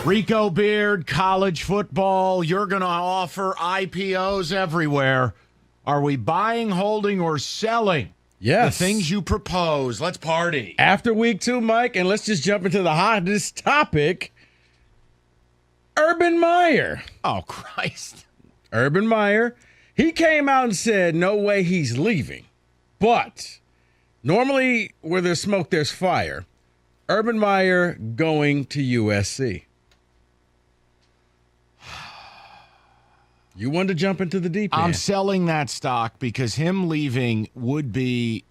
Rico Beard, college football. You're going to offer IPOs everywhere. Are we buying, holding, or selling? Yes. The things you propose. Let's party. After week 2, Mike, and let's just jump into the hottest topic. Urban Meyer. Oh, Christ. Urban Meyer. He came out and said, no way he's leaving. But normally where there's smoke, there's fire. Urban Meyer going to USC. You wanted to jump into the deep end. I'm selling that stock because him leaving would be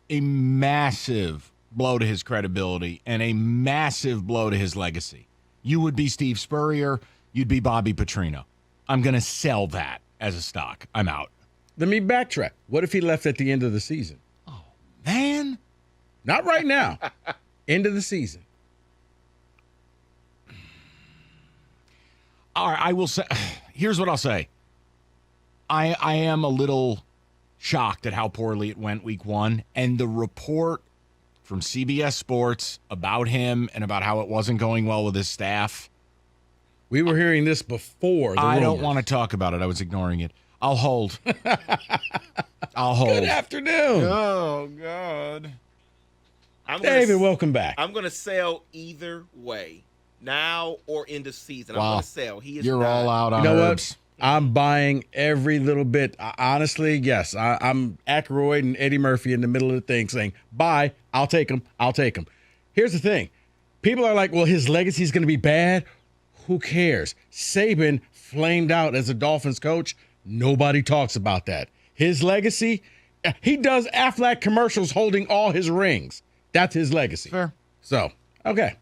a massive blow to his credibility and a massive blow to his legacy. You would be Steve Spurrier. You'd be Bobby Petrino. I'm going to sell that as a stock. I'm out. Let me backtrack. What if he left at the end of the season? Oh, man. Not right now. End of the season. All right, I will say, here's what I'll say. I am a little shocked at how poorly it went week 1, and the report from CBS Sports about him and about how it wasn't going well with his staff. We were hearing this before the I rumors. don't want to talk about it. I was ignoring it. I'll hold. I'll hold. Good afternoon. Oh, God. David, welcome back. I'm going to sell either way, now or end of season. I'm Wow. going to sell. He is You're not. all out on You know herbs. what? I'm buying every little bit. Honestly, yes. I'm Aykroyd and Eddie Murphy in the middle of the thing saying, buy, I'll take him, I'll take him. Here's the thing. People are like, well, his legacy is going to be bad. Who cares? Saban flamed out as a Dolphins coach. Nobody talks about that. His legacy, he does Aflac commercials holding all his rings. That's his legacy. Fair. So, okay.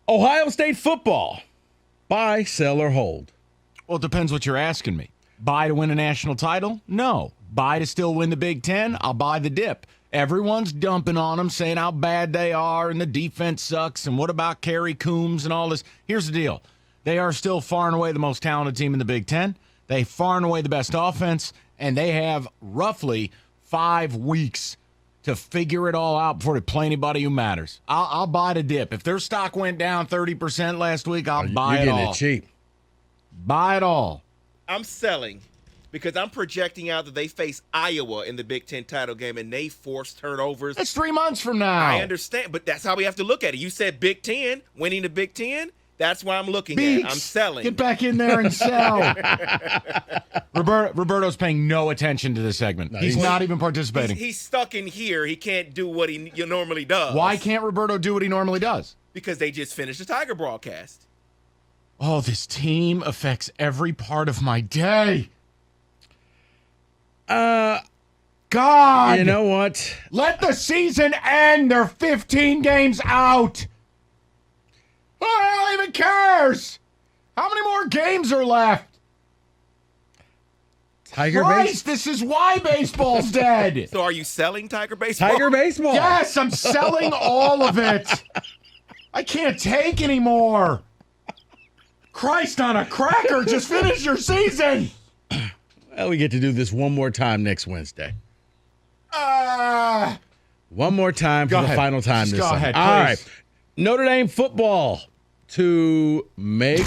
Ohio State football. Buy, sell, or hold. Well, it depends what you're asking me. Buy to win a national title? No. Buy to still win the Big Ten? I'll buy the dip. Everyone's dumping on them, saying how bad they are and the defense sucks and what about Kerry Coombs and all this. Here's the deal. They are still far and away the most talented team in the Big Ten. They far and away the best offense, and they have roughly 5 weeks to figure it all out before they play anybody who matters. I'll buy the dip. If their stock went down 30% last week, I'll buy it You're all. getting it cheap. Buy it all. I'm selling because I'm projecting out that they face Iowa in the Big Ten title game and they force turnovers. That's 3 months from now. I understand, but that's how we have to look at it. You said Big Ten, winning the Big Ten. That's why I'm looking Beaks. at. I'm selling. Get back in there and sell. Roberto's paying no attention to this segment. No, he's not even participating. He's stuck in here. He can't do what he normally does. Why can't Roberto do what he normally does? Because they just finished the Tiger broadcast. Oh, this team affects every part of my day. God. You know what? Let the season end. They're 15 games out. Who even cares? How many more games are left? Tiger Christ, baseball. this is why baseball's dead. So are you selling Tiger baseball? Tiger baseball. Yes, I'm selling all of it. I can't take anymore. Christ on a cracker, just finish your season. Well, we get to do this one more time next Wednesday. Uh, One more time for Go the ahead. final time Just this go summer. ahead, All please. right. Notre Dame football to make.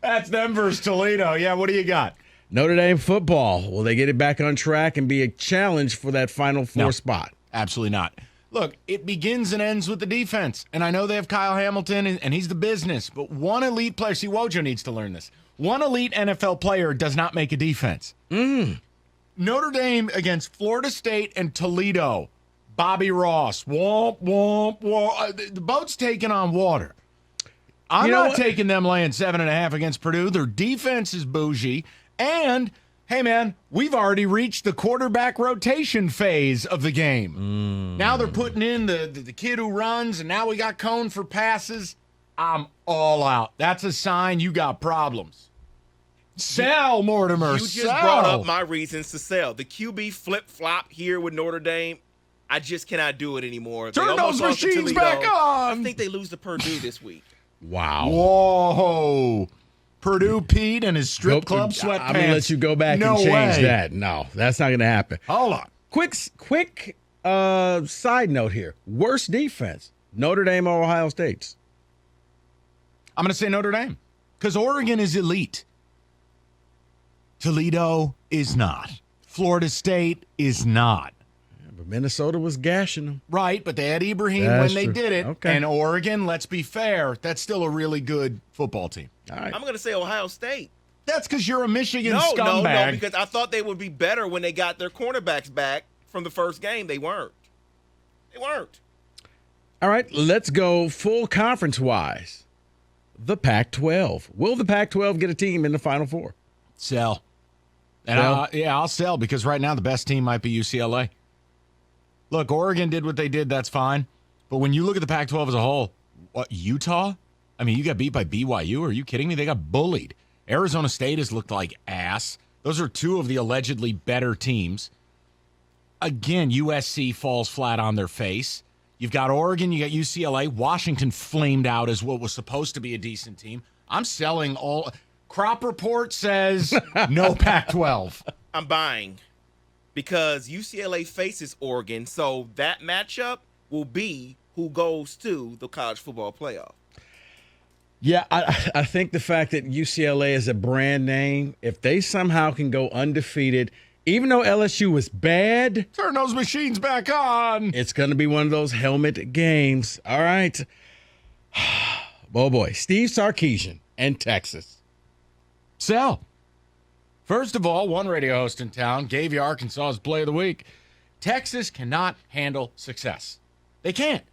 that's them versus Toledo. Yeah, what do you got? Notre Dame football. Will they get it back on track and be a challenge for that Final Four No. spot? Absolutely not. Look, it begins and ends with the defense. And I know they have Kyle Hamilton, and he's the business. But one elite player, see, Wojo needs to learn this. One elite NFL player does not make a defense. Notre Dame against Florida State and Toledo. Bobby Ross. Womp, womp, womp. The boat's taking on water. I'm You know not what? taking them laying 7.5 against Purdue. Their defense is bougie. And, hey, man, we've already reached the quarterback rotation phase of the game. Now they're putting in the kid who runs, and now we got Cone for passes. I'm all out. That's a sign you got problems. Sell, Mortimer, You just sell. brought up my reasons to sell. The QB flip-flop here with Notre Dame, I just cannot do it anymore. They Turn almost those lost to machines Toledo. back on. I think they lose to Purdue this week. Wow. Whoa. Purdue Pete and his strip Go- club sweatpants. I'm going to let you go back No and change way. that. No, that's not going to happen. Hold on. Quick side note here. Worst defense. Notre Dame or Ohio State's? I'm going to say Notre Dame because Oregon is elite. Toledo is not. Florida State is not. Yeah, but Minnesota was gashing them. Right, but they had Ibrahim That's when they true. did it. Okay. And Oregon, let's be fair, that's still a really good football team. All right. I'm going to say Ohio State. That's because you're a Michigan No, scumbag. because I thought they would be better when they got their cornerbacks back from the first game. They weren't. All right, let's go full conference-wise. The Pac-12. Will the Pac-12 get a team in the Final Four? Sell. And I'll sell because right now the best team might be UCLA. Look, Oregon did what they did. That's fine. But when you look at the Pac-12 as a whole, what, Utah? I mean, you got beat by BYU. Are you kidding me? They got bullied. Arizona State has looked like ass. Those are two of the allegedly better teams. Again, USC falls flat on their face. You've got Oregon, you got UCLA. Washington flamed out as what was supposed to be a decent team. I'm selling all. Crop Report says no Pac-12. I'm buying because UCLA faces Oregon, so that matchup will be who goes to the college football playoff. Yeah, I think the fact that UCLA is a brand name, if they somehow can go undefeated, even though LSU was bad, Turn those machines back on. it's going to be one of those helmet games. All right. Oh, boy. Steve Sarkisian and Texas. Sell. First of all, one radio host in town gave you Arkansas's play of the week. Texas cannot handle success. They can't.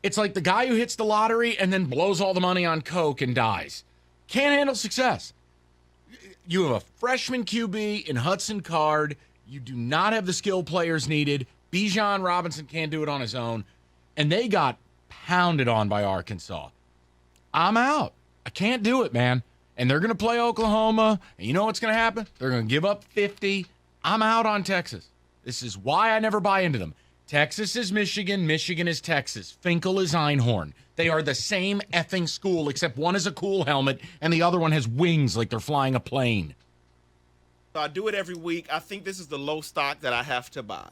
It's like the guy who hits the lottery and then blows all the money on coke and dies. Can't handle success. You have a freshman QB in Hudson Card. You do not have the skill players needed. Bijan Robinson can't do it on his own. And they got pounded on by Arkansas. I'm out. I can't do it, man. And they're going to play Oklahoma. And you know what's going to happen? They're going to give up 50. I'm out on Texas. This is why I never buy into them. Texas is Michigan. Michigan is Texas. Finkel is Einhorn. They are the same effing school, except one has a cool helmet and the other one has wings like they're flying a plane. So I do it every week. I think this is the low stock that I have to buy.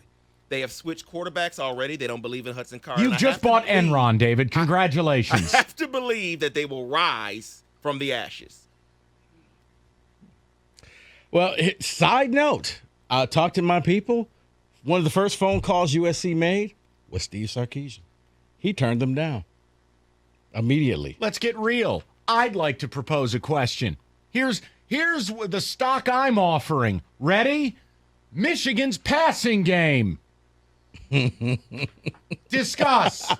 They have switched quarterbacks already. They don't believe in Hudson Card. You just bought Enron, David. Congratulations. I have to believe that they will rise from the ashes. Well, side note, I talked to my people. One of the first phone calls USC made was Steve Sarkisian. He turned them down immediately. Let's get real. I'd like to propose a question. Here's the stock I'm offering. Ready? Michigan's passing game. Discuss.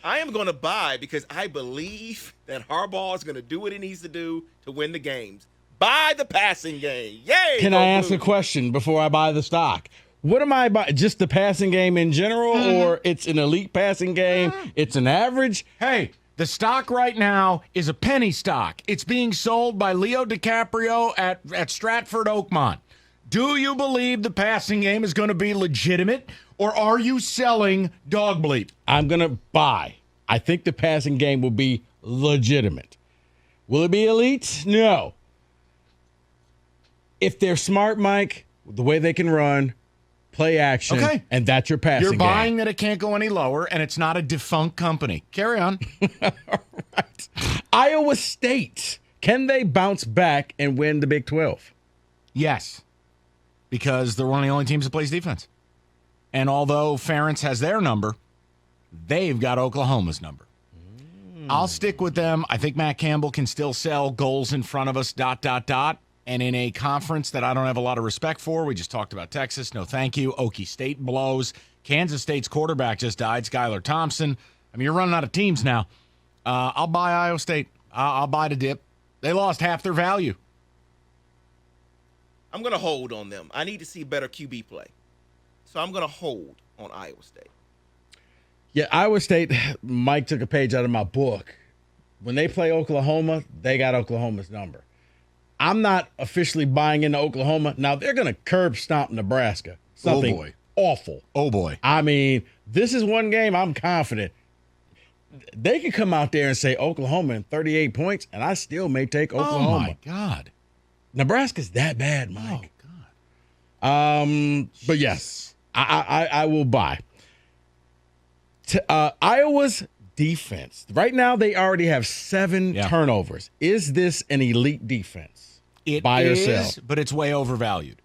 I am going to buy because I believe that Harbaugh is going to do what he needs to do to win the games. Buy the passing game. Yay! Can I ask a question before I buy the stock? What am I buying? Just the passing game in general, or it's an elite passing game? It's an average? Hey, the stock right now is a penny stock. It's being sold by Leo DiCaprio at Stratford Oakmont. Do you believe the passing game is going to be legitimate, or are you selling dog bleep? I'm going to buy. I think the passing game will be legitimate. Will it be elite? No. If they're smart, Mike, the way they can run, play action, okay, and that's your passing game. You're buying that it can't go any lower, and it's not a defunct company. Carry on. All right. Iowa State. Can they bounce back and win the Big 12? Yes, because they're one of the only teams that plays defense. And although Ferentz has their number, they've got Oklahoma's number. I'll stick with them. I think Matt Campbell can still sell goals in front of us, ... And in a conference that I don't have a lot of respect for, we just talked about Texas. No, thank you. Okie State blows. Kansas State's quarterback just died, Skylar Thompson. I mean, you're running out of teams now. I'll buy Iowa State. I'll buy the dip. They lost half their value. I'm going to hold on them. I need to see better QB play. So I'm going to hold on Iowa State. Yeah, Iowa State, Mike took a page out of my book. When they play Oklahoma, they got Oklahoma's number. I'm not officially buying into Oklahoma. Now, they're going to curb stomp Nebraska. Something awful. Oh, boy. I mean, this is one game I'm confident. They can come out there and say Oklahoma in 38 points, and I still may take Oklahoma. Oh, my God. Nebraska's that bad, Mike. Oh, God. But yes, I will buy. Iowa's defense. Right now, they already have 7 turnovers. Is this an elite defense? It Buy or is, sell? but it's way overvalued.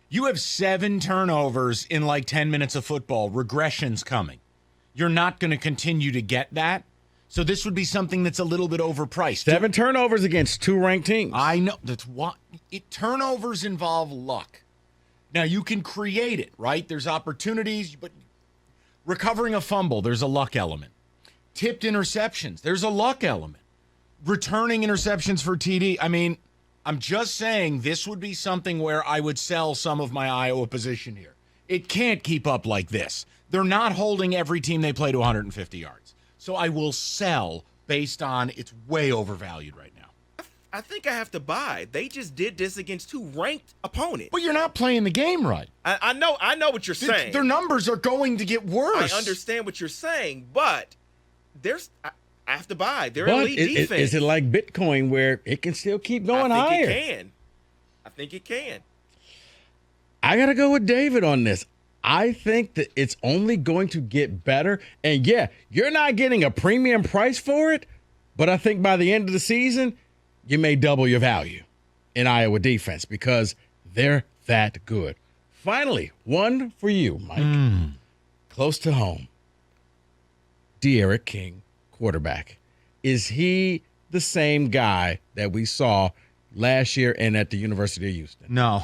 You have 7 turnovers in like 10 minutes of football. Regression's coming. You're not going to continue to get that. So this would be something that's a little bit overpriced. 7 turnovers against 2 ranked teams. I know. That's what turnovers involve luck. Now, you can create it, right? There's opportunities, but recovering a fumble, there's a luck element. Tipped interceptions, there's a luck element. Returning interceptions for TD. I mean, I'm just saying this would be something where I would sell some of my Iowa position here. It can't keep up like this. They're not holding every team they play to 150 yards. So I will sell based on it's way overvalued right now. I think I have to buy. They just did this against 2 ranked opponents. But you're not playing the game right. I know what you're saying. Their numbers are going to get worse. I understand what you're saying, but I have to buy. They're but elite defense. Is it like Bitcoin where it can still keep going higher? I think it can. I got to go with David on this. I think that it's only going to get better. And yeah, you're not getting a premium price for it, but I think by the end of the season, you may double your value in Iowa defense because they're that good. Finally, one for you, Mike. Close to home. D'Eriq King, quarterback. Is he the same guy that we saw last year and at the University of Houston? No.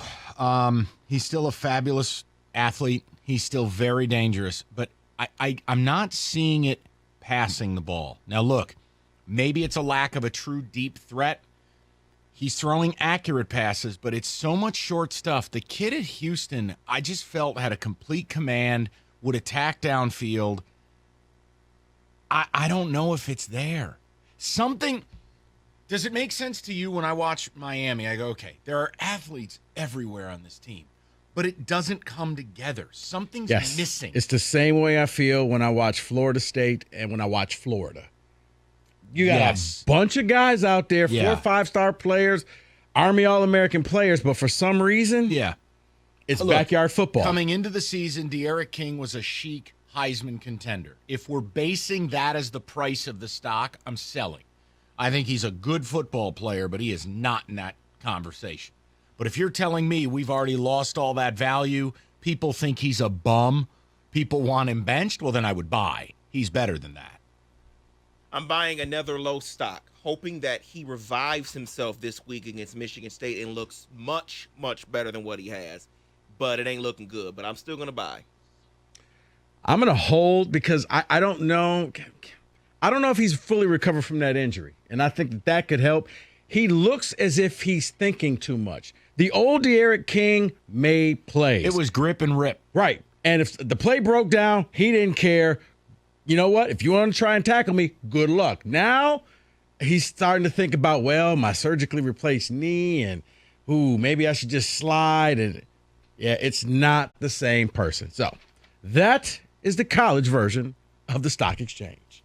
He's still a fabulous athlete. He's still very dangerous, but I'm not seeing it passing the ball. Now, look, maybe it's a lack of a true deep threat. He's throwing accurate passes, but it's so much short stuff. The kid at Houston, I just felt had a complete command, would attack downfield. I don't know if it's there. Does it make sense to you when I watch Miami? I go, okay, there are athletes everywhere on this team, but it doesn't come together. Something's missing. It's the same way I feel when I watch Florida State and when I watch Florida. You got a bunch of guys out there, 4 or 5-star players, Army All-American players, but for some reason, it's backyard football. Coming into the season, D'Eriq King was a chic Heisman contender. If we're basing that as the price of the stock, I'm selling. I think he's a good football player, but he is not in that conversation. But if you're telling me we've already lost all that value, people think he's a bum, people want him benched, well, then I would buy. He's better than that. I'm buying another low stock, hoping that he revives himself this week against Michigan State and looks much, much better than what he has. But it ain't looking good, but I'm still going to buy. I'm going to hold because I don't know. I don't know if he's fully recovered from that injury, and I think that could help. He looks as if he's thinking too much. The old D'Eriq King made plays. It was grip and rip. Right. And if the play broke down, he didn't care. You know what? If you want to try and tackle me, good luck. Now he's starting to think about, well, my surgically replaced knee and, maybe I should just slide. And yeah, it's not the same person. So that is the college version of the stock exchange.